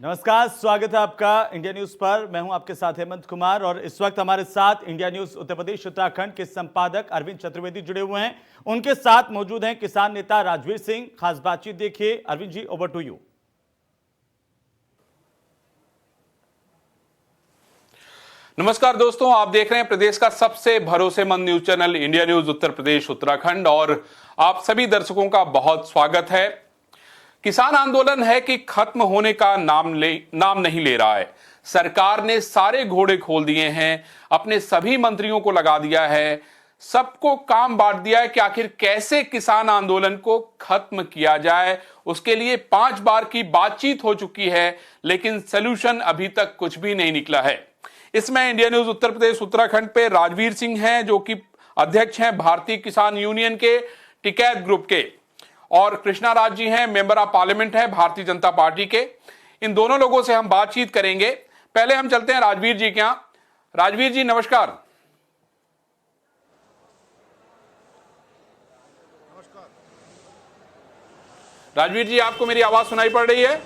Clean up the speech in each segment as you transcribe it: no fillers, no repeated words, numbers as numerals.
नमस्कार, स्वागत है आपका इंडिया न्यूज पर। मैं हूं आपके साथ हेमंत कुमार और इस वक्त हमारे साथ इंडिया न्यूज उत्तर प्रदेश उत्तराखंड के संपादक अरविंद चतुर्वेदी जुड़े हुए हैं। उनके साथ मौजूद हैं किसान नेता राजवीर सिंह। खास बातचीत देखिए। Arvind ji, over to you. नमस्कार दोस्तों, आप देख रहे हैं प्रदेश का सबसे भरोसेमंद news channel India news Uttar Pradesh Uttarakhand और आप सभी दर्शकों का बहुत स्वागत है। किसान आंदोलन है कि खत्म होने का नाम नहीं ले रहा है। सरकार ने सारे घोड़े खोल दिए हैं, अपने सभी मंत्रियों को लगा दिया है, सबको काम बांट दिया है कि आखिर कैसे किसान आंदोलन को खत्म किया जाए। उसके लिए 5 बार की बातचीत हो चुकी है, लेकिन सलूशन अभी तक कुछ भी नहीं निकला है। इसमें इंडिया न्यूज उत्तर प्रदेश उत्तराखंड पे राजवीर सिंह हैं, जो कि अध्यक्ष हैं भारतीय किसान यूनियन के टिकैत ग्रुप के, और कृष्णा राज जी हैं, मेंबर ऑफ पार्लियामेंट है भारतीय जनता पार्टी के। इन दोनों लोगों से हम बातचीत करेंगे। पहले हम चलते हैं राजवीर जी के यहां। राजवीर जी नमस्कार। नमस्कार। राजवीर जी, आपको मेरी आवाज सुनाई पड़ रही है?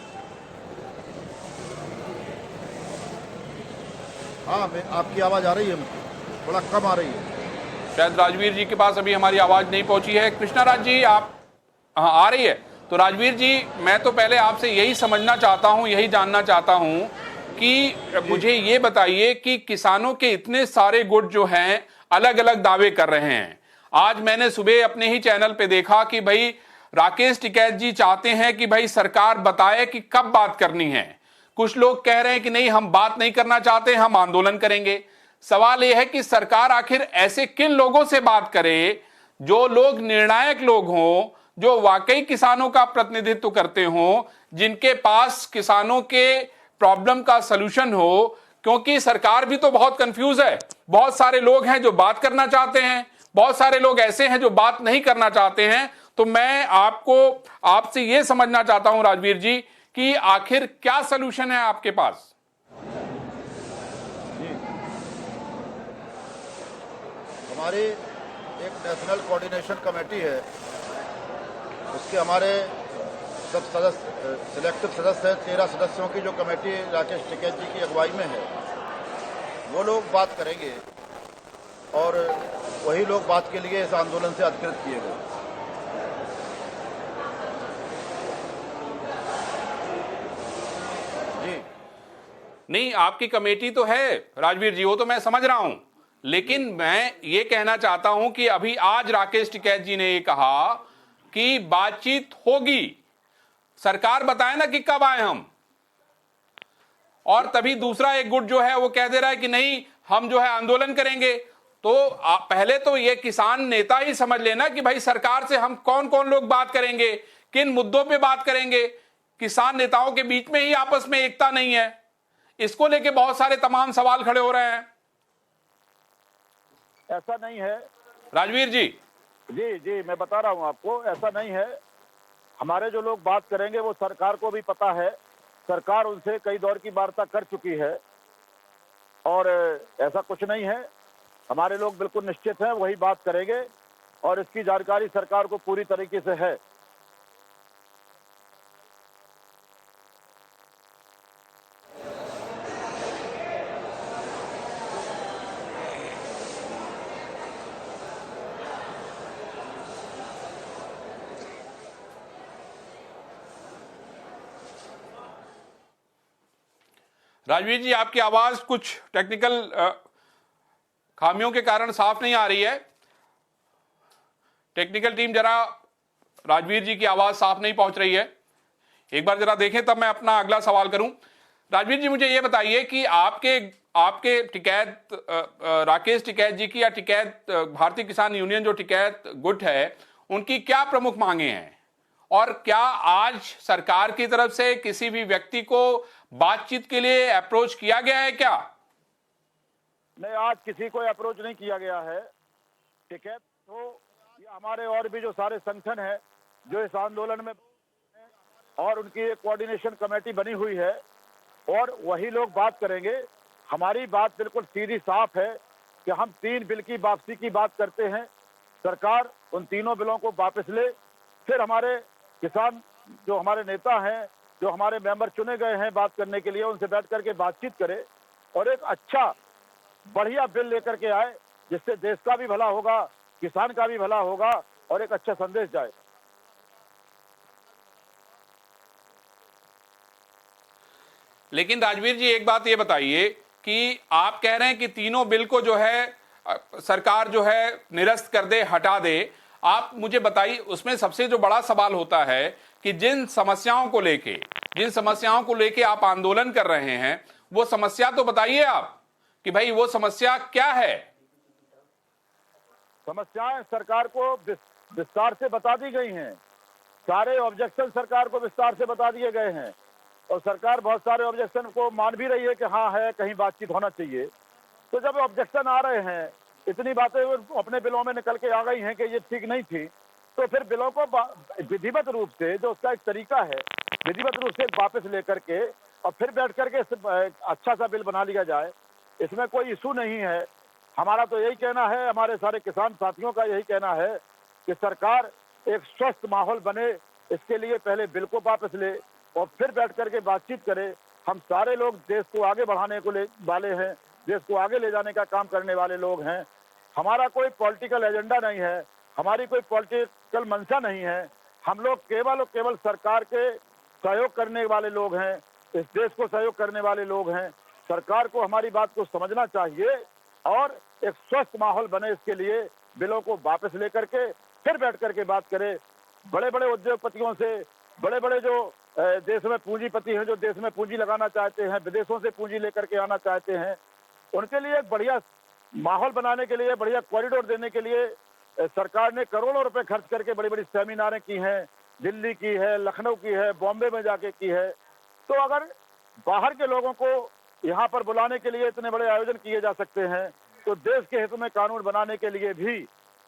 हाँ, आपकी आवाज आ रही है, मुझे थोड़ा कम आ रही है। शायद राजवीर जी के पास अभी हमारी आवाज नहीं पहुंची है। कृष्णा राज जी, आप हाँ आ रही है? तो राजवीर जी, मैं तो पहले आपसे यही समझना चाहता हूं, यही जानना चाहता हूं कि मुझे ये बताइए कि किसानों के इतने सारे गुट जो हैं अलग अलग दावे कर रहे हैं। आज मैंने सुबह अपने ही चैनल पे देखा कि भाई राकेश टिकैत जी चाहते हैं कि भाई सरकार बताए कि कब बात करनी है। कुछ लोग कह रहे हैं कि नहीं, हम बात नहीं करना चाहते, हम आंदोलन करेंगे। सवाल यह है कि सरकार आखिर ऐसे किन लोगों से बात करे जो लोग निर्णायक लोग हों, जो वाकई किसानों का प्रतिनिधित्व करते हों, जिनके पास किसानों के प्रॉब्लम का सलूशन हो। क्योंकि सरकार भी तो बहुत कंफ्यूज है। बहुत सारे लोग हैं जो बात करना चाहते हैं, बहुत सारे लोग ऐसे हैं जो बात नहीं करना चाहते हैं। तो मैं आपसे यह समझना चाहता हूं राजवीर जी कि आखिर क्या सलूशन है आपके पास? हमारी एक नेशनल कोऑर्डिनेशन कमेटी है, उसके हमारे सब सदस्य सिलेक्टिव सदस्य हैं। 13 सदस्यों की जो कमेटी राकेश टिकैत जी की अगुवाई में है, वो लोग बात करेंगे और वही लोग बात के लिए इस आंदोलन से अधिकृत किए गए। जी नहीं, आपकी कमेटी तो है राजवीर जी, वो तो मैं समझ रहा हूं, लेकिन मैं ये कहना चाहता हूं कि अभी आज राकेश टिकैत जी ने ये कहा कि बातचीत होगी। सरकार बताए ना कि कब आए हम। और तभी दूसरा एक गुट जो है वो कह दे रहा है कि नहीं, हम जो है आंदोलन करेंगे। तो पहले तो ये किसान नेता ही समझ लेना कि भाई सरकार से हम कौन कौन लोग बात करेंगे, किन मुद्दों पे बात करेंगे। किसान नेताओं के बीच में ही आपस में एकता नहीं है। इसको लेके बहुत सारे तमाम सवाल खड़े हो रहे हैं। ऐसा नहीं है राजवीर जी। जी जी, मैं बता रहा हूं आपको, ऐसा नहीं है। हमारे जो लोग बात करेंगे वो सरकार को भी पता है। सरकार उनसे कई दौर की वार्ता कर चुकी है और ऐसा कुछ नहीं है। हमारे लोग बिल्कुल निश्चित हैं, वही बात करेंगे और इसकी जानकारी सरकार को पूरी तरीके से है। राजवीर जी, आपकी आवाज कुछ टेक्निकल खामियों के कारण साफ नहीं आ रही है। टेक्निकल टीम जरा राजवीर जी की आवाज साफ नहीं पहुंच रही है, एक बार जरा देखें तब मैं अपना अगला सवाल करूं। राजवीर जी, मुझे यह बताइए कि आपके टिकैत राकेश टिकैत जी की या टिकैत भारतीय किसान यूनियन जो टिकैत गुट है, उनकी क्या प्रमुख मांगे हैं? और क्या आज सरकार की तरफ से किसी भी व्यक्ति को बातचीत के लिए अप्रोच किया गया है क्या? नहीं, आज किसी को अप्रोच नहीं किया गया है। टिकैत तो ये हमारे और भी जो सारे संगठन हैं जो इस आंदोलन में, और उनकी एक कोऑर्डिनेशन कमेटी बनी हुई है और वही लोग बात करेंगे। हमारी बात बिल्कुल सीधी साफ है कि हम 3 बिल की वापसी की बात करते हैं। सरकार उन तीनों बिलों को वापस ले, फिर हमारे किसान जो हमारे नेता हैं जो हमारे मेंबर चुने गए हैं बात करने के लिए, उनसे बैठ करके बातचीत करे और एक अच्छा बढ़िया बिल लेकर के आए, जिससे देश का भी भला होगा, किसान का भी भला होगा और एक अच्छा संदेश जाए। लेकिन राजवीर जी, एक बात ये बताइए कि आप कह रहे हैं कि तीनों बिल को जो है सरकार जो है निरस्त कर दे, हटा दे। आप मुझे बताइए, उसमें सबसे जो बड़ा सवाल होता है कि जिन समस्याओं को लेके आप आंदोलन कर रहे हैं, वो समस्या तो बताइए आप कि भाई वो समस्या क्या है। समस्याएं सरकार को विस्तार से बता दी गई हैं, सारे ऑब्जेक्शन सरकार को विस्तार से बता दिए गए हैं और सरकार बहुत सारे ऑब्जेक्शन को मान भी रही है कि हाँ है, कहीं बातचीत होना चाहिए। तो जब ऑब्जेक्शन आ रहे हैं, इतनी बातें अपने बिलों में निकल के आ गई हैं कि ये ठीक नहीं थी, तो फिर बिलों को विधिवत रूप से, जो उसका एक तरीका है, विधिवत रूप से वापस लेकर के और फिर बैठ करके अच्छा सा बिल बना लिया जाए। इसमें कोई इशू नहीं है। हमारा तो यही कहना है, हमारे सारे किसान साथियों का यही कहना है कि सरकार एक स्वस्थ माहौल बने, इसके लिए पहले बिल को वापस ले और फिर बैठ करके बातचीत करे। हम सारे लोग देश को आगे बढ़ाने को वाले हैं, देश को आगे ले जाने का काम करने वाले लोग हैं। हमारा कोई पॉलिटिकल एजेंडा नहीं है, हमारी कोई पॉलिटिकल मंशा नहीं है। हम लोग केवल और केवल सरकार के सहयोग करने वाले लोग हैं, इस देश को सहयोग करने वाले लोग हैं। सरकार को हमारी बात को समझना चाहिए और एक स्वस्थ माहौल बने, इसके लिए बिलों को वापस लेकर के फिर बैठ करके बात करें। बड़े बड़े उद्योगपतियों से, बड़े बड़े जो देश में पूंजीपति हैं, जो देश में पूंजी लगाना चाहते हैं, विदेशों से पूंजी लेकर के आना चाहते हैं, उनके लिए एक बढ़िया माहौल बनाने के लिए, बढ़िया कॉरिडोर देने के लिए सरकार ने करोड़ों रुपए खर्च करके बड़ी बड़ी सेमिनारें की हैं। दिल्ली की है, लखनऊ की है, बॉम्बे में जाके की है। तो अगर बाहर के लोगों को यहाँ पर बुलाने के लिए इतने बड़े आयोजन किए जा सकते हैं, तो देश के हित में कानून बनाने के लिए भी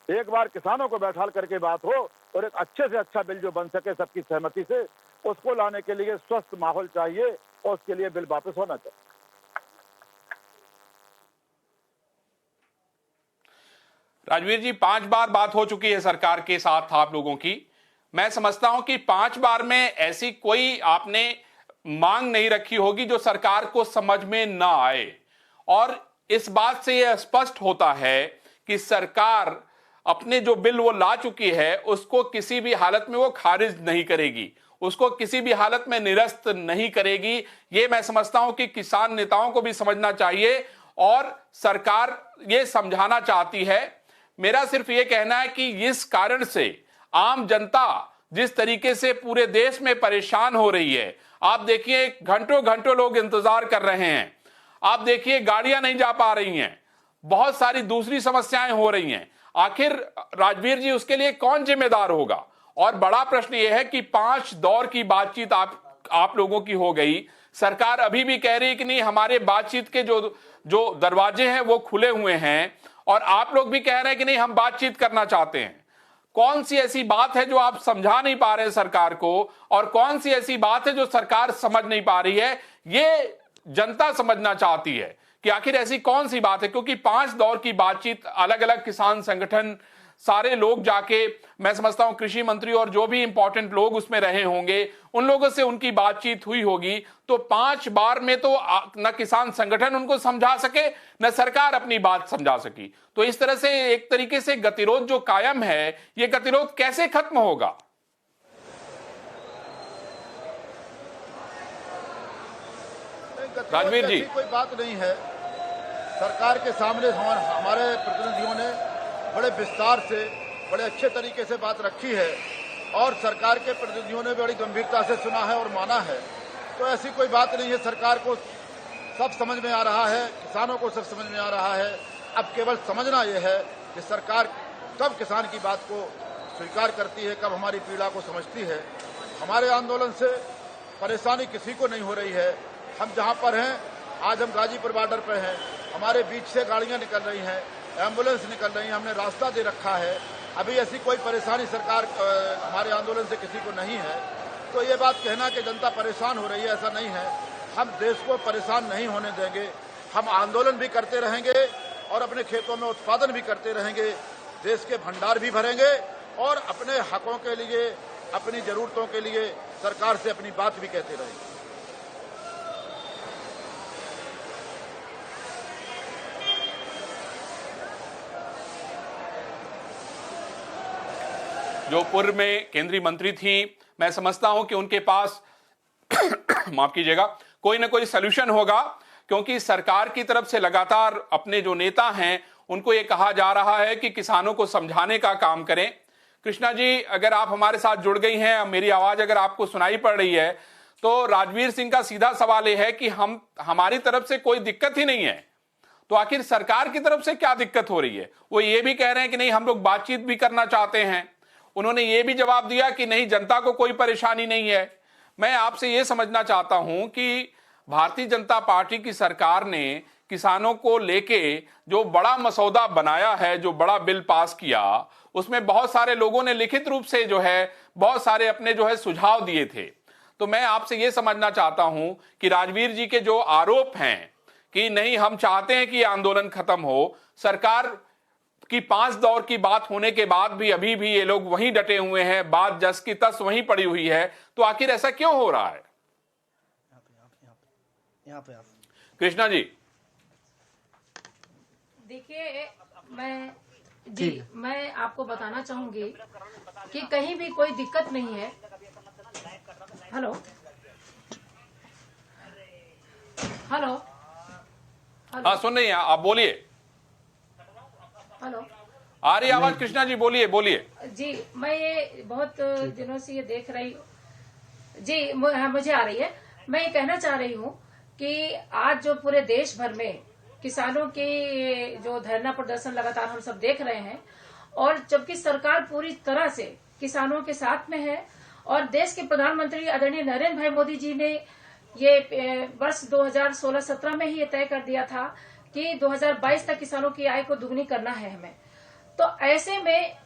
एक बार किसानों को बैठाल करके बात हो और एक अच्छे से अच्छा बिल जो बन सके सबकी सहमति से, उसको लाने के लिए स्वस्थ माहौल चाहिए और उसके लिए बिल वापस होना चाहिए। राजवीर जी, 5 बार बात हो चुकी है सरकार के साथ आप लोगों की। मैं समझता हूं कि 5 बार में ऐसी कोई आपने मांग नहीं रखी होगी जो सरकार को समझ में ना आए, और इस बात से यह स्पष्ट होता है कि सरकार अपने जो बिल वो ला चुकी है उसको किसी भी हालत में वो खारिज नहीं करेगी, उसको किसी भी हालत में निरस्त नहीं करेगी। ये मैं समझता हूं कि किसान नेताओं को भी समझना चाहिए और सरकार ये समझाना चाहती है। मेरा सिर्फ ये कहना है कि इस कारण से आम जनता जिस तरीके से पूरे देश में परेशान हो रही है, आप देखिए घंटों घंटों लोग इंतजार कर रहे हैं, आप देखिए गाड़ियां नहीं जा पा रही हैं, बहुत सारी दूसरी समस्याएं हो रही हैं। आखिर राजवीर जी, उसके लिए कौन जिम्मेदार होगा? और बड़ा प्रश्न यह है कि 5 दौर की बातचीत आप लोगों की हो गई, सरकार अभी भी कह रही है कि नहीं, हमारे बातचीत के जो दरवाजे हैं वो खुले हुए हैं, और आप लोग भी कह रहे हैं कि नहीं, हम बातचीत करना चाहते हैं। कौन सी ऐसी बात है जो आप समझा नहीं पा रहे हैं सरकार को, और कौन सी ऐसी बात है जो सरकार समझ नहीं पा रही है? ये जनता समझना चाहती है कि आखिर ऐसी कौन सी बात है, क्योंकि 5 दौर की बातचीत, अलग अलग किसान संगठन, सारे लोग जाके, मैं समझता हूं कृषि मंत्री और जो भी इंपॉर्टेंट लोग उसमें रहे होंगे, उन लोगों से उनकी बातचीत हुई होगी। तो 5 बार में तो न किसान संगठन उनको समझा सके, न सरकार अपनी बात समझा सकी। तो इस तरह से एक तरीके से गतिरोध जो कायम है, ये गतिरोध कैसे खत्म होगा? राजवीर जी, कोई बात नहीं है। सरकार के सामने हमारे प्रतिनिधियों ने बड़े विस्तार से, बड़े अच्छे तरीके से बात रखी है और सरकार के प्रतिनिधियों ने बड़ी गंभीरता से सुना है और माना है। तो ऐसी कोई बात नहीं है। सरकार को सब समझ में आ रहा है, किसानों को सब समझ में आ रहा है। अब केवल समझना यह है कि सरकार कब किसान की बात को स्वीकार करती है, कब हमारी पीड़ा को समझती है। हमारे आंदोलन से परेशानी किसी को नहीं हो रही है। हम जहाँ पर हैं, आज हम गाजीपुर बॉर्डर पर हैं, हमारे बीच से गाड़ियाँ निकल रही हैं, एम्बुलेंस निकल रही है, हमने रास्ता दे रखा है। अभी ऐसी कोई परेशानी सरकार हमारे आंदोलन से किसी को नहीं है। तो ये बात कहना कि जनता परेशान हो रही है, ऐसा नहीं है। हम देश को परेशान नहीं होने देंगे। हम आंदोलन भी करते रहेंगे और अपने खेतों में उत्पादन भी करते रहेंगे, देश के भंडार भी भरेंगे और अपने हकों के लिए, अपनी ज़रूरतों के लिए सरकार से अपनी बात भी कहते रहेंगे। जो पूर्व में केंद्रीय मंत्री थी, मैं समझता हूं कि उनके पास माफ कीजिएगा, कोई ना कोई सलूशन होगा, क्योंकि सरकार की तरफ से लगातार अपने जो नेता हैं उनको ये कहा जा रहा है कि किसानों को समझाने का काम करें। कृष्णा जी, अगर आप हमारे साथ जुड़ गई हैं, मेरी आवाज अगर आपको सुनाई पड़ रही है, तो राजवीर सिंह का सीधा सवाल यह है कि हमारी तरफ से कोई दिक्कत ही नहीं है, तो आखिर सरकार की तरफ से क्या दिक्कत हो रही है? वो ये भी कह रहे हैं कि नहीं, हम लोग बातचीत भी करना चाहते हैं। उन्होंने ये भी जवाब दिया कि नहीं, जनता को कोई परेशानी नहीं है। मैं आपसे ये समझना चाहता हूं कि भारतीय जनता पार्टी की सरकार ने किसानों को लेके जो बड़ा मसौदा बनाया है, जो बड़ा बिल पास किया, उसमें बहुत सारे लोगों ने लिखित रूप से जो है बहुत सारे अपने जो है सुझाव दिए थे। तो मैं आपसे ये समझना चाहता हूं कि राजवीर जी के जो आरोप हैं कि नहीं, हम चाहते हैं कि आंदोलन खत्म हो, सरकार की 5 दौर की बात होने के बाद भी अभी भी ये लोग वहीं डटे हुए हैं, बात जस की तस वहीं पड़ी हुई है, तो आखिर ऐसा क्यों हो रहा है? यहाँ पे आप कृष्णा जी। देखिए, मैं आपको बताना चाहूंगी कि कहीं भी कोई दिक्कत नहीं है। हेलो हेलो हाँ, सुन रही हैं आप, बोलिए। हेलो, आ रही आवाज? कृष्णा जी बोलिए बोलिए। जी, मैं ये बहुत दिनों से ये देख रही हूँ जी, हाँ, मुझे आ रही है। मैं ये कहना चाह रही हूँ कि आज जो पूरे देश भर में किसानों के जो धरना प्रदर्शन लगातार हम सब देख रहे हैं, और जबकि सरकार पूरी तरह से किसानों के साथ में है, और देश के प्रधानमंत्री आदरणीय नरेंद्र भाई मोदी जी ने ये वर्ष 2016-17 में ही ये तय कर दिया था कि 2022 तक किसानों की आय को दुगनी करना है हमें। तो ऐसे में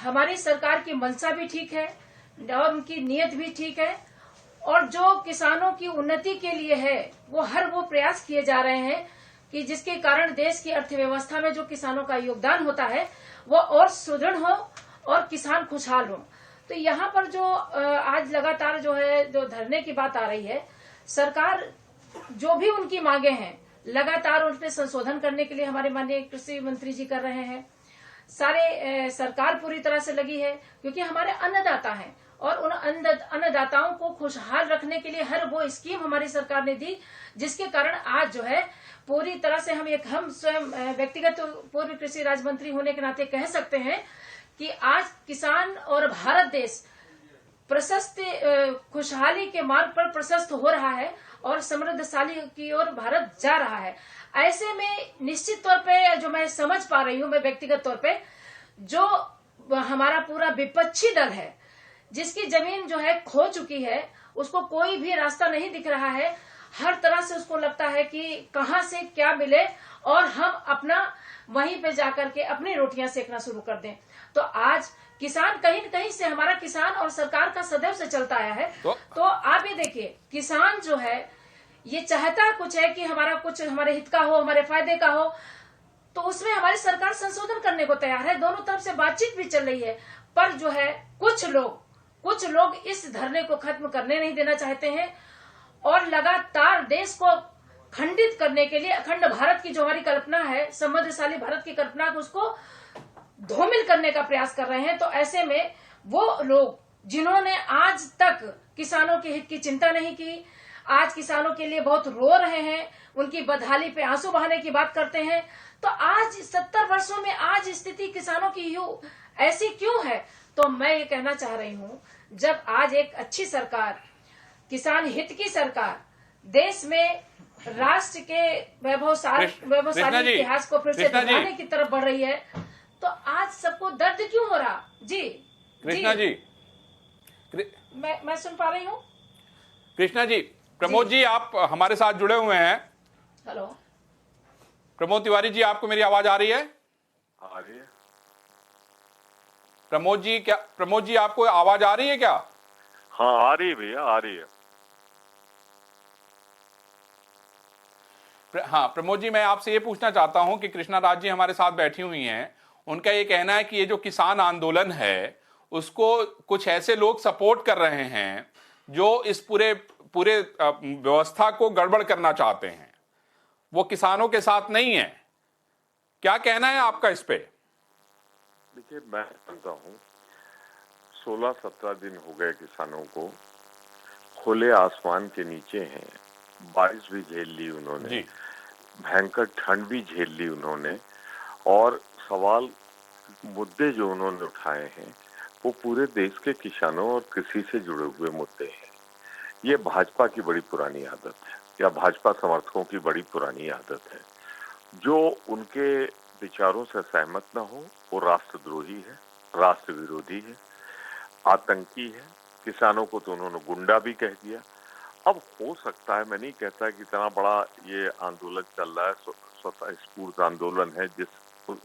हमारी सरकार की मंशा भी ठीक है और उनकी नीयत भी ठीक है, और जो किसानों की उन्नति के लिए है वो प्रयास किए जा रहे हैं कि जिसके कारण देश की अर्थव्यवस्था में जो किसानों का योगदान होता है वो और सुदृढ़ हो और किसान खुशहाल हो। तो यहाँ पर जो आज लगातार जो है जो धरने की बात आ रही है, सरकार जो भी उनकी मांगे हैं लगातार उन पे संशोधन करने के लिए हमारे माननीय कृषि मंत्री जी कर रहे हैं। सारे सरकार पूरी तरह से लगी है, क्योंकि हमारे अन्नदाता हैं, और उन अन्नदाताओं को खुशहाल रखने के लिए हर वो स्कीम हमारी सरकार ने दी, जिसके कारण आज जो है पूरी तरह से हम स्वयं व्यक्तिगत पूर्व कृषि राज्य मंत्री होने के नाते कह सकते हैं कि आज किसान और भारत देश प्रशस्त खुशहाली के मार्ग पर प्रशस्त हो रहा है और समृद्धशाली की ओर भारत जा रहा है। ऐसे में निश्चित तौर पे जो मैं समझ पा रही हूँ, मैं व्यक्तिगत तौर पे, जो हमारा पूरा विपक्षी दल है जिसकी जमीन जो है खो चुकी है, उसको कोई भी रास्ता नहीं दिख रहा है। हर तरह से उसको लगता है कि कहां से क्या मिले और हम अपना वहीं पे जाकर के अपनी रोटियां सेकना शुरू कर दें। तो आज किसान कहीं न कहीं से, हमारा किसान और सरकार का सदैव से चलता आया है। तो आप ये देखिए, किसान जो है ये चाहता कुछ है कि हमारा कुछ हमारे हित का हो, हमारे फायदे का हो, तो उसमें हमारी सरकार संशोधन करने को तैयार है। दोनों तरफ से बातचीत भी चल रही है, पर जो है कुछ लोग इस धरने को खत्म करने नहीं देना चाहते हैं, और लगातार देश को खंडित करने के लिए, अखंड भारत की जो हमारी कल्पना है, समृद्धशाली भारत की कल्पना को उसको धूमिल करने का प्रयास कर रहे हैं। तो ऐसे में वो लोग जिन्होंने आज तक किसानों के हित की चिंता नहीं की, आज किसानों के लिए बहुत रो रहे हैं, उनकी बदहाली पे आंसू बहाने की बात करते हैं, तो आज 70 वर्षों में आज स्थिति किसानों की ऐसी क्यों है? तो मैं ये कहना चाह रही हूँ, जब आज एक अच्छी सरकार, किसान हित की सरकार, देश में राष्ट्र के वैभवशाली इतिहास को फिर से दोहराने की तरफ बढ़ रही है, तो आज सबको दर्द क्यों हो रहा? जी कृष्णा जी, मैं सुन पा रही हूँ। कृष्णा जी, प्रमोद जी आप हमारे साथ जुड़े हुए हैं। हेलो प्रमोद तिवारी जी, आपको मेरी आवाज आ रही है? आ रही है। प्रमोद जी आपको आवाज आ रही है क्या? हाँ आ रही है भैया, आ रही है। हाँ प्रमोद जी, मैं आपसे ये पूछना चाहता हूं कि कृष्णा राज जी हमारे साथ बैठी हुई हैं, उनका ये कहना है कि ये जो किसान आंदोलन है उसको कुछ ऐसे लोग सपोर्ट कर रहे हैं जो इस पूरे व्यवस्था को गड़बड़ करना चाहते हैं, वो किसानों के साथ नहीं है। क्या कहना है आपका इस पे? देखिए, मैं मानता हूँ 16-17 दिन हो गए किसानों को खुले आसमान के नीचे हैं, बारिश भी झेल ली उन्होंने, जी। भयंकर ठंड भी झेल ली उन्होंने, और सवाल मुद्दे जो उन्होंने उठाए हैं वो पूरे देश के किसानों और कृषि से जुड़े हुए मुद्दे हैं। ये भाजपा की बड़ी पुरानी आदत है, या भाजपा समर्थकों की बड़ी पुरानी आदत है। जो उनके विचारों से सहमत न हो वो राष्ट्रद्रोही है, राष्ट्र विरोधी है, आतंकी है। किसानों को तो उन्होंने गुंडा भी कह दिया। अब हो सकता है, मैं नहीं कहता कि इतना बड़ा ये आंदोलन चल रहा है, स्वतः स्फूर्त आंदोलन है जिस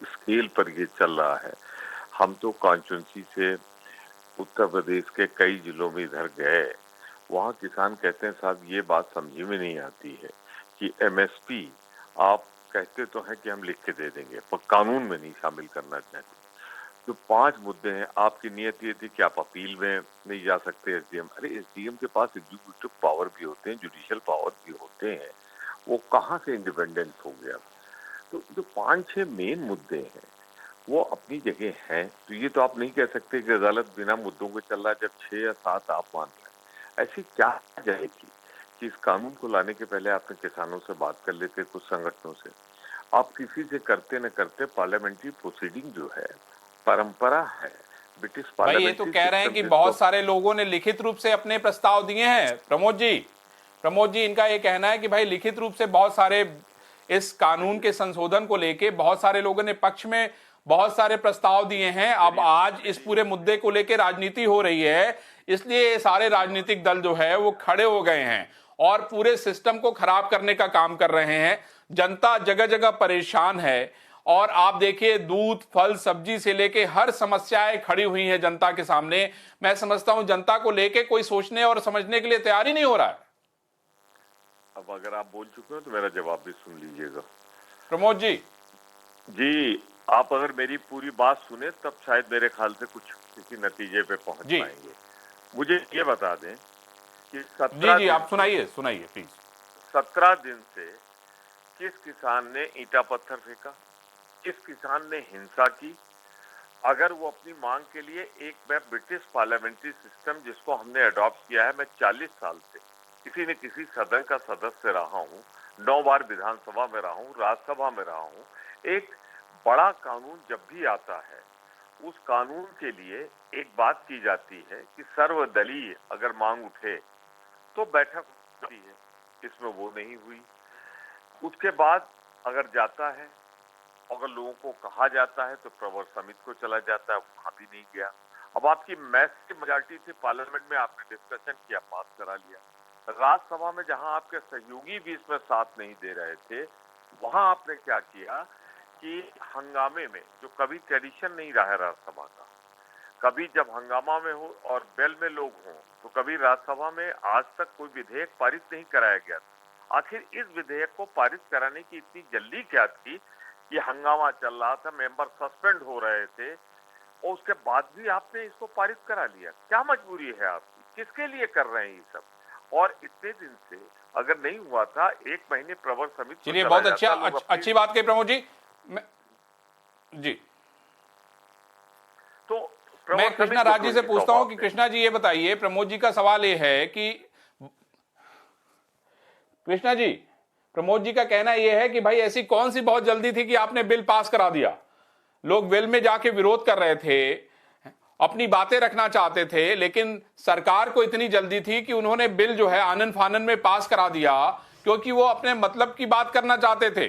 स्केल पर ये चल रहा है। हम तो कॉन्स्टिट्यूंसी से उत्तर प्रदेश के कई जिलों में इधर गए, वहाँ किसान कहते हैं साहब ये बात समझी में नहीं आती है कि एमएसपी आप कहते तो हैं कि हम लिख के दे देंगे पर कानून में नहीं शामिल करना चाहते। जो 5 मुद्दे हैं, आपकी नियत ये थी कि आप अपील में नहीं जा सकते एसडीएम। अरे एसडीएम के पास एग्जीक्यूटिव पावर भी होते हैं, जुडिशियल पावर भी होते हैं, वो कहाँ से इंडिपेंडेंस हो गया? तो जो 5-6 मेन मुद्दे हैं वो अपनी जगह हैं। तो ये तो आप नहीं कह सकते कि अदालत बिना मुद्दों को चल रहा है जब 6 या 7 आप मान रहे हैं। ऐसी क्या जाएगी कि इस कानून को लाने के पहले आपने किसानों से बात कर लेते, कुछ संगठनों से। आप किसी से करते न करते पार्लियामेंट्री प्रोसीडिंग जो है परंपरा है ब्रिटिश भाई ये तो कह रहे हैं कि बहुत सारे लोगों ने लिखित रूप से अपने प्रस्ताव दिए हैं। प्रमोद जी इनका ये कहना है कि भाई लिखित रूप से बहुत सारे इस कानून के संशोधन को लेके बहुत सारे लोगों ने पक्ष में बहुत सारे प्रस्ताव दिए हैं। अब आज इस पूरे मुद्दे को लेके राजनीति हो रही है, इसलिए ये सारे राजनीतिक दल जो है वो खड़े हो गए हैं और पूरे सिस्टम को खराब करने का काम कर रहे हैं। जनता जगह जगह परेशान है और आप देखिए दूध, फल, सब्जी से लेके हर समस्याएं खड़ी हुई हैं जनता के सामने। मैं समझता हूं जनता को लेके कोई सोचने और समझने के लिए तैयार ही नहीं हो रहा है। अब अगर आप बोल चुके हो तो मेरा जवाब भी सुन लीजिएगा। प्रमोद जी, आप अगर मेरी पूरी बात सुने तब शायद मेरे ख्याल से कुछ किसी नतीजे पे पहुंच पाएंगे। मुझे ये बता दें कि 17 जी आप सुनाइए प्लीज। 17 दिन से किस किसान ने ईंटा पत्थर फेंका, किस किसान ने हिंसा की? अगर वो अपनी मांग के लिए मैं ब्रिटिश पार्लियामेंट्री सिस्टम जिसको हमने अडॉप्ट किया है, मैं 40 साल से किसी न किसी सदन का सदस्य रहा हूँ, 9 बार विधानसभा में रहा हूँ, राज्यसभा में रहा हूँ। एक बड़ा कानून जब भी आता है उस कानून के लिए एक बात की जाती है कि सर्वदलीय अगर मांग उठे तो बैठक होती है। इसमें वो नहीं हुई। उसके बाद अगर जाता है, अगर लोगों को कहा जाता है तो प्रवर समिति को चला जाता है, वहां भी नहीं गया। अब आपकी मैसिव मेजॉरिटी थी पार्लियामेंट में, आपने डिस्कशन किया, पास करा लिया। राज्यसभा में जहां आपके सहयोगी भी इसमें साथ नहीं दे रहे थे, वहां आपने क्या किया कि हंगामे में, जो कभी ट्रेडिशन नहीं रहा है राज्यसभा का, कभी जब हंगामा में हो और बेल में लोग हों तो कभी राज्यसभा में आज तक कोई विधेयक पारित नहीं कराया गया। आखिर इस विधेयक को पारित कराने की इतनी जल्दी क्या थी कि हंगामा चल रहा था, मेंबर सस्पेंड हो रहे थे और उसके बाद भी आपने इसको पारित करा लिया? क्या मजबूरी है आपकी? किसके लिए कर रहे हैं ये सब? और इतने दिन से अगर नहीं हुआ था, 1 महीने प्रवर समिति। चलिए बहुत अच्छी बात कही प्रमोद जी। तो मैं कृष्णा राज जी से पूछता हूं कि कृष्णा जी ये बताइए, प्रमोद जी का सवाल ये है कि कृष्णा जी, प्रमोद जी का कहना यह है कि भाई ऐसी कौन सी बहुत जल्दी थी कि आपने बिल पास करा दिया? लोग बिल में जाके विरोध कर रहे थे, अपनी बातें रखना चाहते थे, लेकिन सरकार को इतनी जल्दी थी कि उन्होंने बिल जो है आनन फानन में पास करा दिया क्योंकि वो अपने मतलब की बात करना चाहते थे।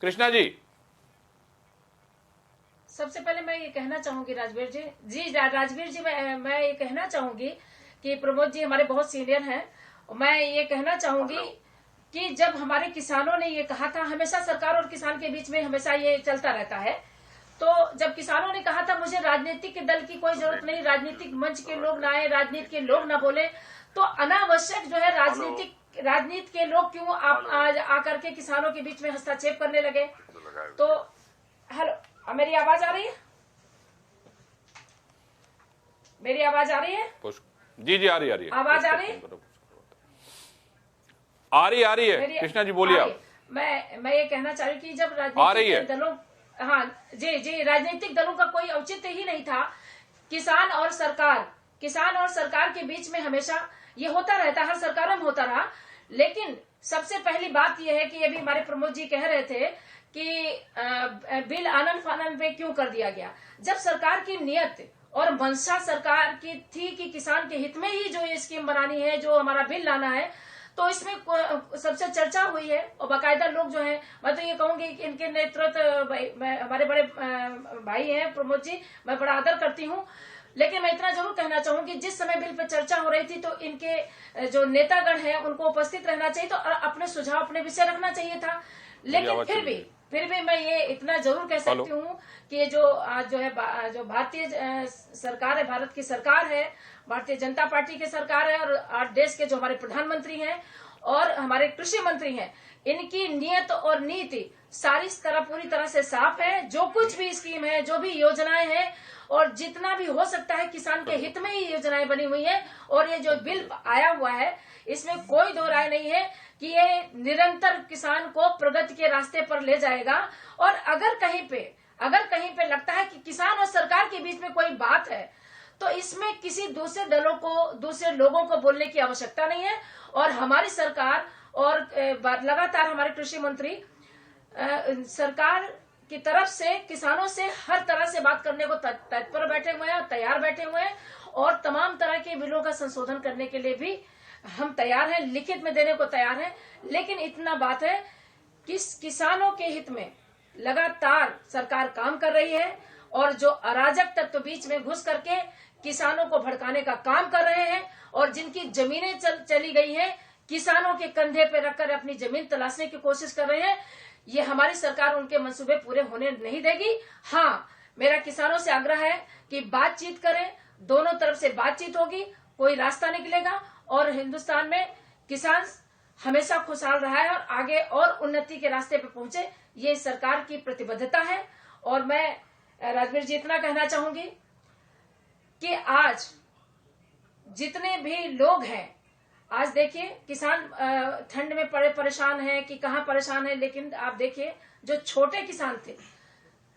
कृष्णा जी, सबसे पहले मैं ये कहना चाहूंगी राजवीर जी, मैं ये कहना चाहूंगी कि प्रमोद जी हमारे बहुत सीनियर हैं। मैं ये कहना चाहूंगी कि जब हमारे किसानों ने ये कहा था, हमेशा सरकार और किसान के बीच में हमेशा ये चलता रहता है, तो जब किसानों ने कहा था मुझे राजनीतिक दल की कोई जरूरत नहीं, राजनीतिक मंच के लोग ना आए, राजनीति के लोग ना बोले, तो अनावश्यक जो है राजनीति के लोग क्यों आकर के किसानों के बीच में हस्तक्षेप करने लगे? तो हेलो, मेरी आवाज आ रही है? मेरी आवाज आ रही है? जी जी, आ रही है आवाज आ रही? आ रही है कृष्णा जी, बोलिए आप। मैं ये कहना चाह रही हूँ कि जब आ रही है। राजनीतिक दलों, हाँ जी, राजनीतिक दलों का कोई औचित्य ही नहीं था। किसान और सरकार के बीच में हमेशा ये होता रहता, हर सरकारों में होता रहा। लेकिन सबसे पहली बात यह है कि अभी हमारे प्रमोद जी कह रहे थे कि बिल आनन फानन पे क्यों कर दिया गया, जब सरकार की नियत और मंशा सरकार की थी कि किसान के हित में ही जो ये स्कीम बनानी है, जो हमारा बिल लाना है, तो इसमें सबसे चर्चा हुई है। और बाकायदा लोग जो हैं, मैं तो ये कहूंगी कि इनके नेतृत्व हमारे बड़े भाई हैं प्रमोद जी, मैं बड़ा आदर करती हूँ। लेकिन मैं इतना जरूर कहना चाहूंगी, जिस समय बिल पर चर्चा हो रही थी तो इनके जो नेतागण हैं उनको उपस्थित रहना चाहिए, तो अपने सुझाव, अपने विषय रखना चाहिए था। लेकिन फिर भी मैं ये इतना जरूर कह सकती हूँ कि जो आज जो है, जो भारतीय सरकार है, भारत की सरकार है, भारतीय जनता पार्टी की सरकार है, और आज देश के जो हमारे प्रधानमंत्री हैं और हमारे कृषि मंत्री हैं, इनकी नियत और नीति सारी तरह पूरी तरह से साफ है। जो कुछ भी स्कीम है, जो भी योजनाएं हैं, और जितना भी हो सकता है किसान के हित में ही योजनाएं बनी हुई है। और ये जो बिल आया हुआ है, इसमें कोई दो राय नहीं है कि ये निरंतर किसान को प्रगति के रास्ते पर ले जाएगा। और अगर कहीं पे लगता है कि किसान और सरकार के बीच में कोई बात है, तो इसमें किसी दूसरे दलों को, दूसरे लोगों को बोलने की आवश्यकता नहीं है। और हमारी सरकार और लगातार हमारे कृषि मंत्री सरकार की तरफ से किसानों से हर तरह से बात करने को तत्पर बैठे हुए हैं, तैयार बैठे हुए हैं। और तमाम तरह के बिलों का संशोधन करने के लिए भी हम तैयार हैं, लिखित में देने को तैयार हैं। लेकिन इतना बात है कि किसानों के हित में लगातार सरकार काम कर रही है, और जो अराजक तत्व बीच में घुस करके किसानों को भड़काने का काम कर रहे हैं, और जिनकी जमीनें चली गई हैं, किसानों के कंधे पे रखकर अपनी जमीन तलाशने की कोशिश कर रहे हैं, ये हमारी सरकार उनके मंसूबे पूरे होने नहीं देगी। हाँ, मेरा किसानों से आग्रह है कि बातचीत करें, दोनों तरफ से बातचीत होगी, कोई रास्ता निकलेगा, और हिंदुस्तान में किसान हमेशा खुशहाल रहा है और आगे और उन्नति के रास्ते पे पहुंचे, ये सरकार की प्रतिबद्धता है। और मैं राजवीर जी इतना कहना चाहूंगी कि आज जितने भी लोग हैं, आज देखिए किसान ठंड में परेशान है कि कहाँ परेशान है, लेकिन आप देखिए जो छोटे किसान थे,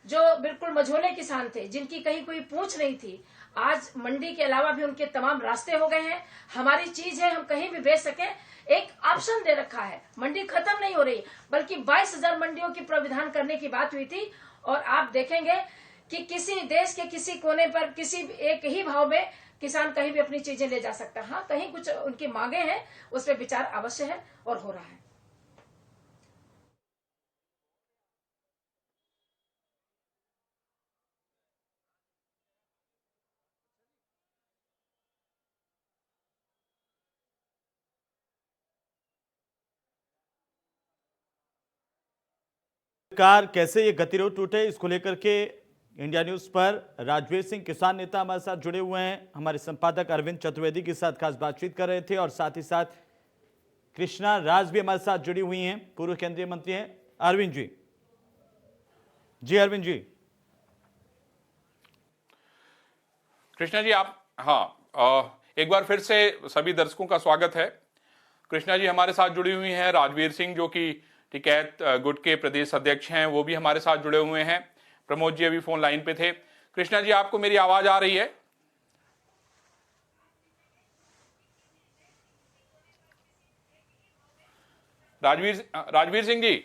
जो बिल्कुल मझोले किसान थे, जिनकी कहीं कोई पूछ नहीं थी, आज मंडी के अलावा भी उनके तमाम रास्ते हो गए हैं। हमारी चीज है, हम कहीं भी बेच सके, एक ऑप्शन दे रखा है। मंडी खत्म नहीं हो रही, बल्कि 22,000 मंडियों की प्राविधान करने की बात हुई थी। और आप देखेंगे कि किसी देश के किसी कोने पर किसी एक ही भाव में किसान कहीं भी अपनी चीजें ले जा सकता है। हाँ, कहीं कुछ उनकी मांगे हैं, उस पर विचार अवश्य है और हो रहा है। सरकार कैसे ये गतिरोध टूटे, इसको लेकर के इंडिया न्यूज पर राजवीर सिंह, किसान नेता, हमारे साथ जुड़े हुए हैं। हमारे संपादक अरविंद चतुर्वेदी के साथ खास बातचीत कर रहे थे, और साथ ही साथ कृष्णा राज भी हमारे साथ जुड़ी हुई हैं, पूर्व केंद्रीय मंत्री हैं। अरविंद जी, अरविंद जी। कृष्णा जी आप, हाँ, एक बार फिर से सभी दर्शकों का स्वागत है। कृष्णा जी हमारे साथ जुड़ी हुई हैं। राजवीर सिंह जो कि टिकैत गुट के प्रदेश अध्यक्ष हैं, वो भी हमारे साथ जुड़े हुए हैं। प्रमोद जी अभी फोन लाइन पे थे। कृष्णा जी, आपको मेरी आवाज आ रही है? राजवीर सिंह जी,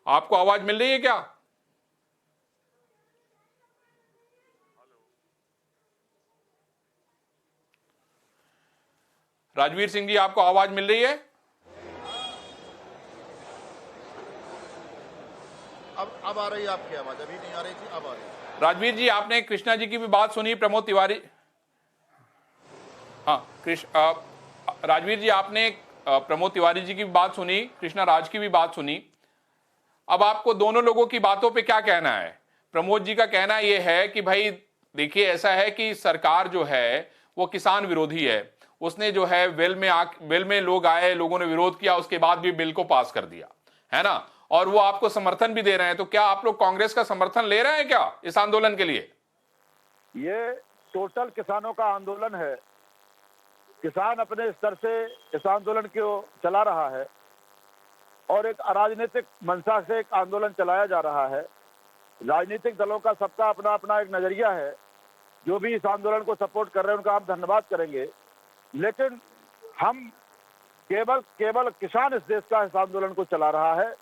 आपको आवाज मिल रही है क्या? राजवीर सिंह जी, आपको आवाज मिल रही है? अब आ रही है आपकी आवाज, अभी नहीं आ रही थी, अब आ रही है। राजवीर जी, आपने कृष्णा जी की भी बात सुनी, प्रमोद तिवारी, हाँ राजवीर जी आपने प्रमोद तिवारी जी की बात सुनी, कृष्णा राज की भी बात सुनी। अब आपको दोनों लोगों की बातों पे क्या कहना है? प्रमोद जी का कहना यह है कि भाई देखिए, ऐसा है कि सरकार जो है वो किसान विरोधी है। उसने जो है बिल में लोग आए, लोगों ने विरोध किया, उसके बाद भी बिल को पास कर दिया, है ना, और वो आपको समर्थन भी दे रहे हैं। तो क्या आप लोग कांग्रेस का समर्थन ले रहे हैं क्या इस आंदोलन के लिए? ये टोटल किसानों का आंदोलन है। किसान अपने स्तर से इस आंदोलन को चला रहा है और एक अराजनीतिक मंशा से एक आंदोलन चलाया जा रहा है। राजनीतिक दलों का सबका अपना अपना एक नजरिया है। जो भी इस आंदोलन को सपोर्ट कर रहे हैं उनका हम धन्यवाद करेंगे, लेकिन हम केवल किसान इस देश का इस आंदोलन को चला रहा है।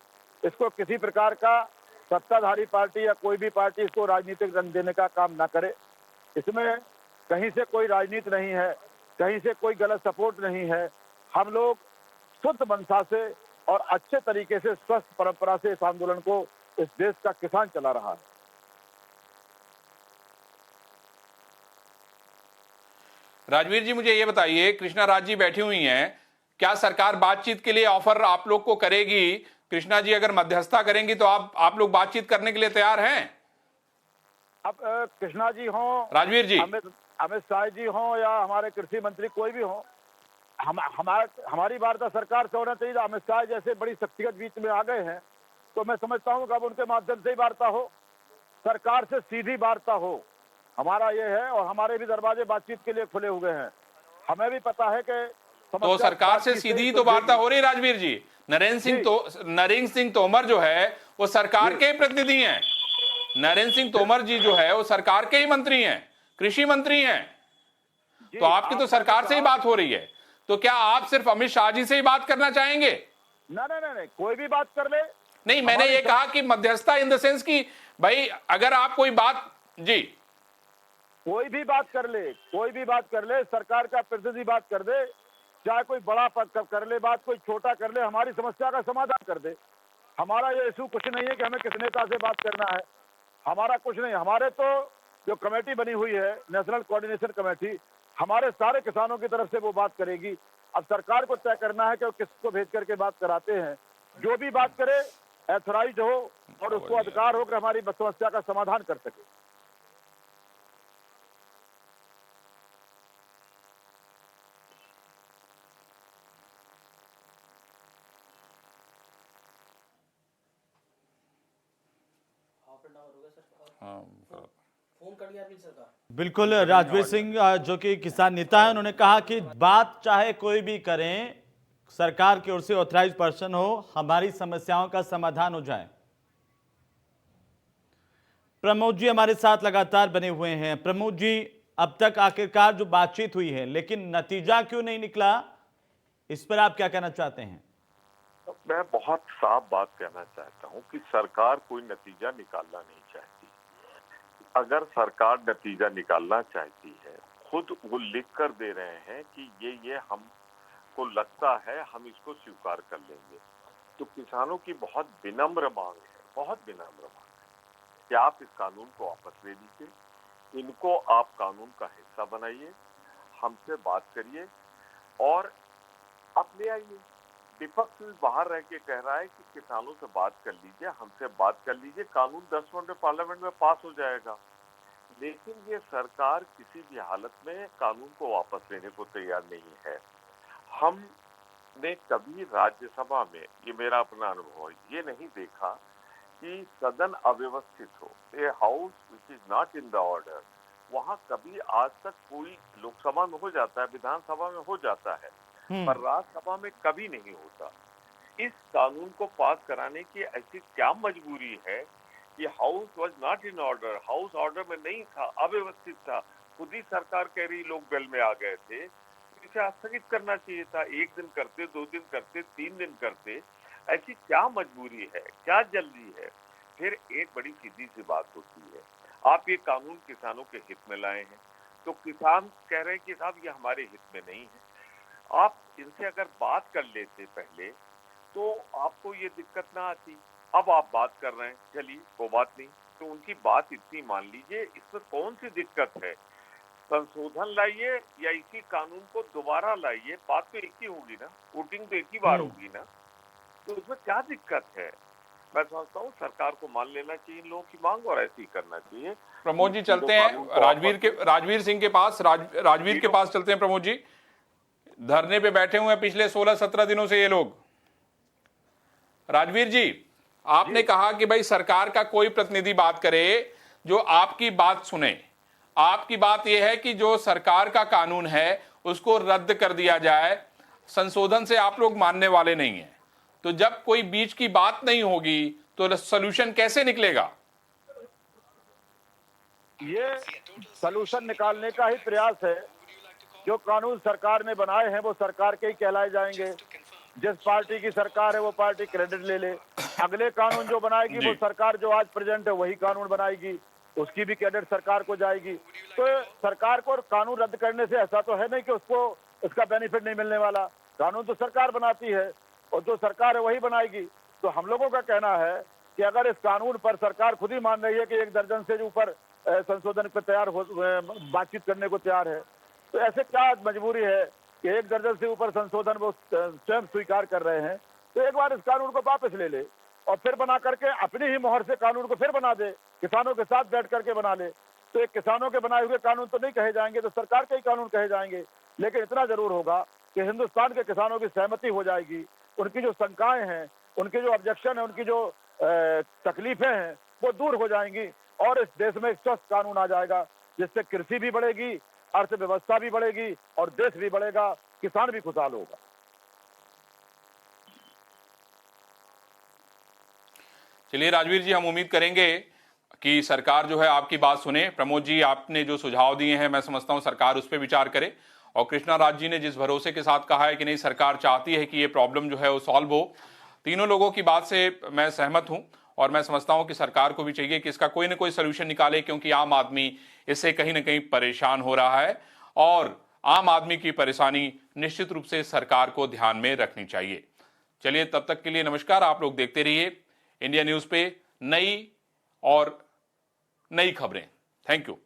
इसको किसी प्रकार का सत्ताधारी पार्टी या कोई भी पार्टी इसको राजनीतिक रंग देने का काम ना करे। इसमें कहीं से कोई राजनीति नहीं है, कहीं से कोई गलत सपोर्ट नहीं है। हम लोग शुद्ध मंशा से और अच्छे तरीके से स्वस्थ परंपरा से इस आंदोलन को इस देश का किसान चला रहा है। राजवीर जी, मुझे ये बताइए, कृष्णा राज जी बैठी हुई हैं, क्या सरकार बातचीत के लिए ऑफर आप लोग को करेगी? कृष्णा जी अगर मध्यस्थता करेंगी तो आप लोग बातचीत करने के लिए तैयार हैं? अब कृष्णा जी हों, राजवीर जी, अमित शाह जी हों या हमारे कृषि मंत्री कोई भी हो, हमारी वार्ता सरकार से होना चाहिए। अमित शाह जैसे बड़ी शक्तिगत बीच में आ गए हैं तो मैं समझता हूं कि अब उनके माध्यम से ही वार्ता हो, सरकार से सीधी वार्ता हो। हमारा ये है और हमारे भी दरवाजे बातचीत के लिए खुले हुए हैं। हमें भी पता है कि तो सरकार से सीधी तो वार्ता हो रही है। राजवीर जी, नरेंद्र सिंह तोमर जो है वो सरकार के ही प्रतिनिधि हैं। नरेंद्र सिंह तोमर जी जो है वो सरकार के ही मंत्री हैं, कृषि मंत्री हैं। तो आपकी तो सरकार से ही बात हो रही है, तो क्या आप सिर्फ अमित शाह जी से ही बात करना चाहेंगे? नहीं, कोई भी बात कर ले। नहीं, मैंने ये कहा कि मध्यस्थता इन द सेंस कि भाई अगर आप कोई बात, जी कोई भी बात कर ले, सरकार का प्रतिनिधि बात कर दे, चाहे कोई बड़ा कर ले बात, कोई छोटा कर ले, हमारी समस्या का समाधान कर दे। हमारा ये इशू कुछ नहीं है कि हमें किस नेता से बात करना है, हमारा कुछ नहीं। हमारे तो जो कमेटी बनी हुई है, नेशनल कोऑर्डिनेशन कमेटी, हमारे सारे किसानों की तरफ से वो बात करेगी। अब सरकार को तय करना है कि वो किसको भेज करके बात कराते हैं। जो भी बात करे एथोराइज हो और उसको अधिकार हो कि हमारी समस्या का समाधान कर सके। बिल्कुल, राजवीर सिंह जो कि किसान नेता है, उन्होंने कहा कि बात चाहे कोई भी करें, सरकार की ओर से ऑथराइज पर्सन हो, हमारी समस्याओं का समाधान हो जाए। प्रमोद जी हमारे साथ लगातार बने हुए हैं। प्रमोद जी, अब तक आखिरकार जो बातचीत हुई है, लेकिन नतीजा क्यों नहीं निकला, इस पर आप क्या कहना चाहते हैं? मैं बहुत साफ बात कहना चाहता हूं कि सरकार कोई नतीजा निकालना नहीं चाहती। अगर सरकार नतीजा निकालना चाहती है, खुद वो लिख कर दे रहे हैं कि ये हमको लगता है, हम इसको स्वीकार कर लेंगे। तो किसानों की बहुत विनम्र मांग है कि आप इस कानून को वापस ले लीजिए, इनको आप कानून का हिस्सा बनाइए, हमसे बात करिए और आप ले आइए। विपक्ष बाहर रह के कह रहा है कि किसानों से बात कर लीजिए, हमसे बात कर लीजिए, कानून 10 मिनट में पार्लियामेंट में पास हो जाएगा। लेकिन ये सरकार किसी भी हालत में कानून को वापस लेने को तैयार नहीं है। हमने कभी राज्यसभा में, ये मेरा अपना अनुभव है, ये नहीं देखा कि सदन अव्यवस्थित हो, a house which is not in the order, वहां कभी आज तक कोई लोकसभा में हो जाता है, विधानसभा में हो जाता है, पर राज्यसभा में कभी नहीं होता। इस कानून को पास कराने की ऐसी क्या मजबूरी है कि house was not in order, house order में नहीं था, अव्यवस्थित था। खुद ही सरकार कह रही लोग बेल में आ गए थे, इसे स्थगित करना चाहिए था। 1 दिन करते, 2 दिन करते, 3 दिन करते, ऐसी क्या मजबूरी है, क्या जल्दी है? फिर एक बड़ी सीधी सी बात होती है, आप ये कानून किसानों के हित में लाए हैं, तो किसान कह रहे हैं कि साहब ये हमारे हित में नहीं है। आप इनसे अगर बात कर लेते पहले तो आपको ये दिक्कत ना आती। अब आप बात कर रहे हैं, चलिए कोई बात नहीं, तो उनकी बात इतनी मान लीजिए, इसमें कौन सी दिक्कत है? संशोधन लाइए या इसी कानून को दोबारा लाइए, बात तो एक ही होगी ना, वोटिंग तो एक ही बार होगी ना, तो उसमें क्या दिक्कत है? मैं समझता हूँ सरकार को मान लेना चाहिए इन लोगों की मांग और ऐसे ही करना चाहिए। प्रमोद जी चलते हैं राजवीर सिंह के पास, राजवीर के पास चलते हैं। प्रमोद जी, धरने पे बैठे हुए हैं पिछले 16-17 दिनों से ये लोग। राजवीर जी, आपने कहा कि भाई सरकार का कोई प्रतिनिधि बात करे जो आपकी बात सुने। आपकी बात यह है कि जो सरकार का कानून है उसको रद्द कर दिया जाए, संशोधन से आप लोग मानने वाले नहीं हैं। तो जब कोई बीच की बात नहीं होगी तो सोल्यूशन कैसे निकलेगा? ये सलूशन निकालने का ही प्रयास है। जो कानून सरकार ने बनाए हैं वो सरकार के ही कहलाए जाएंगे। जिस पार्टी की सरकार है वो पार्टी क्रेडिट ले ले। अगले कानून जो बनाएगी वो सरकार जो आज प्रेजेंट है वही कानून बनाएगी, उसकी भी क्रेडिट सरकार को जाएगी। तो सरकार को कानून रद्द करने से ऐसा तो है नहीं कि उसको इसका बेनिफिट नहीं मिलने वाला। कानून तो सरकार बनाती है और जो सरकार है वही बनाएगी। तो हम लोगों का कहना है कि अगर इस कानून पर सरकार खुद ही मान रही है कि 1 दर्जन से ऊपर संशोधन पर तैयार हो, बातचीत करने को तैयार है, तो ऐसे क्या मजबूरी है कि 1 दर्जन से ऊपर संशोधन वो स्वयं स्वीकार कर रहे हैं। तो एक बार इस कानून को वापस ले ले और फिर बना करके अपनी ही मोहर से कानून को फिर बना दे, किसानों के साथ बैठ करके बना ले। तो एक किसानों के बनाए हुए कानून तो नहीं कहे जाएंगे, तो सरकार के ही कानून कहे जाएंगे। लेकिन इतना जरूर होगा कि हिंदुस्तान के किसानों की सहमति हो जाएगी, उनकी जो शंकाएं हैं, उनके जो ऑब्जेक्शन है, उनकी जो तकलीफें हैं वो दूर हो जाएंगी और इस देश में एक स्वस्थ कानून आ जाएगा, जिससे कृषि भी बढ़ेगी, अर्थव्यवस्था भी बढ़ेगी और देश भी बढ़ेगा, किसान भी खुशहाल होगा। चलिए राजवीर जी, हम उम्मीद करेंगे कि सरकार जो है आपकी बात सुने। प्रमोद जी, आपने जो सुझाव दिए हैं मैं समझता हूं सरकार उस पर विचार करे। और कृष्णा राज जी ने जिस भरोसे के साथ कहा है कि नहीं, सरकार चाहती है कि ये प्रॉब्लम जो है वो सॉल्व हो, तीनों लोगों की बात से मैं सहमत हूं। और मैं समझता हूं कि सरकार को भी चाहिए कि इसका कोई ना कोई सोल्यूशन निकाले, क्योंकि आम आदमी इससे कहीं ना कहीं परेशान हो रहा है और आम आदमी की परेशानी निश्चित रूप से सरकार को ध्यान में रखनी चाहिए। चलिए, तब तक के लिए नमस्कार। आप लोग देखते रहिए इंडिया न्यूज पे नई और नई खबरें। Thank you.